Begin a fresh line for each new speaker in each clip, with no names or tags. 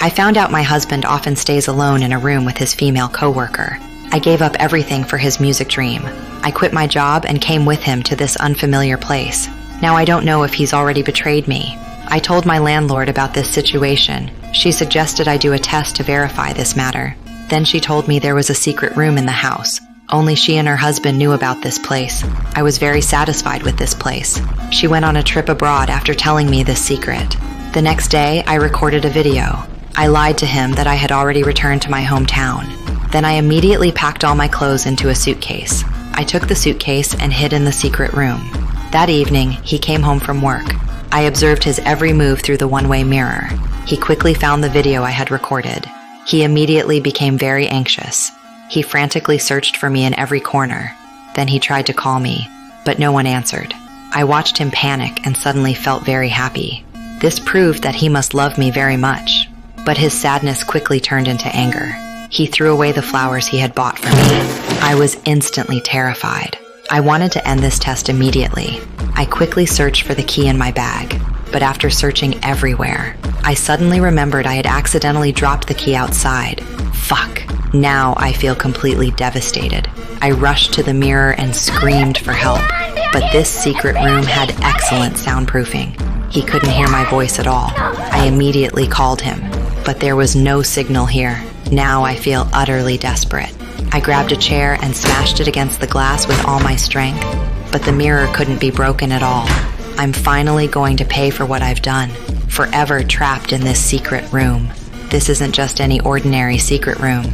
I found out my husband often stays alone in a room with his female coworker. I gave up everything for his music dream. I quit my job and came with him to this unfamiliar place. Now I don't know if he's already betrayed me. I told my landlord about this situation. She suggested I do a test to verify this matter. Then she told me there was a secret room in the house. Only she and her husband knew about this place. I was very satisfied with this place. She went on a trip abroad after telling me this secret. The next day, I recorded a video. I lied to him that I had already returned to my hometown. Then I immediately packed all my clothes into a suitcase. I took the suitcase and hid in the secret room. That evening, he came home from work. I observed his every move through the one-way mirror. He quickly found the video I had recorded. He immediately became very anxious. He frantically searched for me in every corner. Then he tried to call me, but no one answered. I watched him panic and suddenly felt very happy. This proved that he must love me very much. But his sadness quickly turned into anger. He threw away the flowers he had bought for me. I was instantly terrified. I wanted to end this test immediately. I quickly searched for the key in my bag, but after searching everywhere, I suddenly remembered I had accidentally dropped the key outside. Fuck. Now I feel completely devastated. I rushed to the mirror and screamed for help, but this secret room had excellent soundproofing. He couldn't hear my voice at all. I immediately called him, but there was no signal here. Now I feel utterly desperate. I grabbed a chair and smashed it against the glass with all my strength, but the mirror couldn't be broken at all. I'm finally going to pay for what I've done, forever trapped in this secret room. This isn't just any ordinary secret room.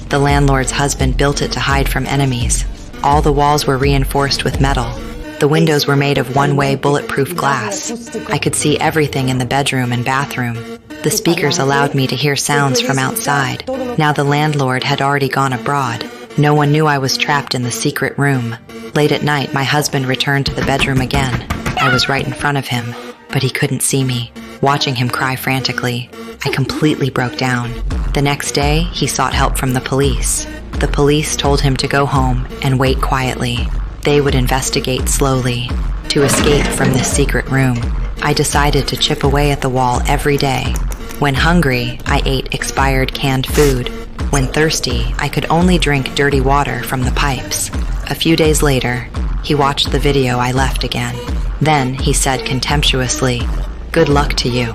The landlord's husband built it to hide from enemies. All the walls were reinforced with metal. The windows were made of one-way bulletproof glass. I could see everything in the bedroom and bathroom. The speakers allowed me to hear sounds from outside. Now the landlord had already gone abroad. No one knew I was trapped in the secret room. Late at night, my husband returned to the bedroom again. I was right in front of him, but he couldn't see me. Watching him cry frantically, I completely broke down. The next day, he sought help from the police. The police told him to go home and wait quietly. They would investigate slowly. To escape from this secret room, I decided to chip away at the wall every day. When hungry, I ate expired canned food. When thirsty, I could only drink dirty water from the pipes. A few days later, he watched the video I left again. Then he said contemptuously, "Good luck to you."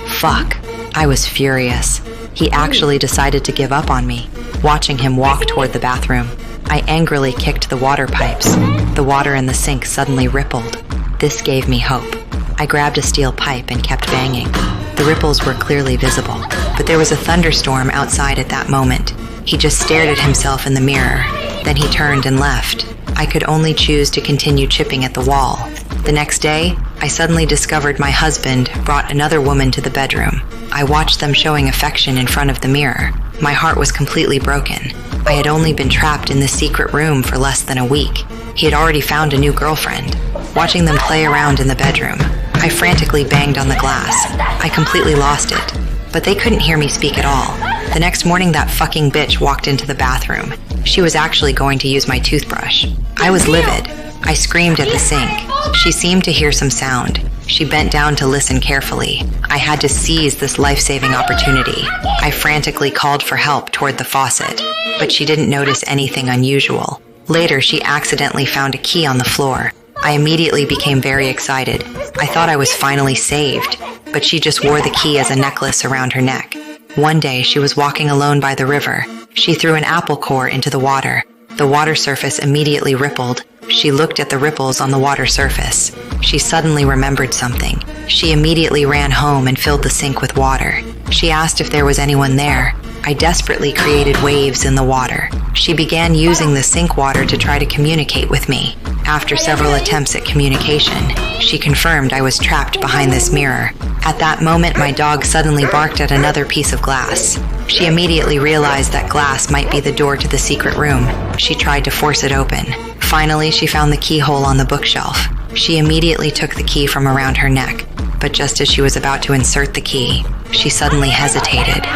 Fuck. I was furious. He actually decided to give up on me. Watching him walk toward the bathroom, I angrily kicked the water pipes. The water in the sink suddenly rippled. This gave me hope. I grabbed a steel pipe and kept banging. The ripples were clearly visible, but there was a thunderstorm outside at that moment. He just stared at himself in the mirror. Then he turned and left. I could only choose to continue chipping at the wall. The next day, I suddenly discovered my husband brought another woman to the bedroom. I watched them showing affection in front of the mirror. My heart was completely broken. I had only been trapped in this secret room for less than a week. He had already found a new girlfriend. Watching them play around in the bedroom, I frantically banged on the glass. I completely lost it, but they couldn't hear me speak at all. The next morning, that fucking bitch walked into the bathroom. She was actually going to use my toothbrush. I was livid. I screamed at the sink. She seemed to hear some sound. She bent down to listen carefully. I had to seize this life-saving opportunity. I frantically called for help toward the faucet, but she didn't notice anything unusual. Later, she accidentally found a key on the floor. I immediately became very excited. I thought I was finally saved, but she just wore the key as a necklace around her neck. One day, she was walking alone by the river. She threw an apple core into the water. The water surface immediately rippled. She looked at the ripples on the water surface. She suddenly remembered something. She immediately ran home and filled the sink with water. She asked if there was anyone there. I desperately created waves in the water. She began using the sink water to try to communicate with me. After several attempts at communication, she confirmed I was trapped behind this mirror. At that moment, my dog suddenly barked at another piece of glass. She immediately realized that glass might be the door to the secret room. She tried to force it open. Finally, she found the keyhole on the bookshelf. She immediately took the key from around her neck, but just as she was about to insert the key, she suddenly hesitated.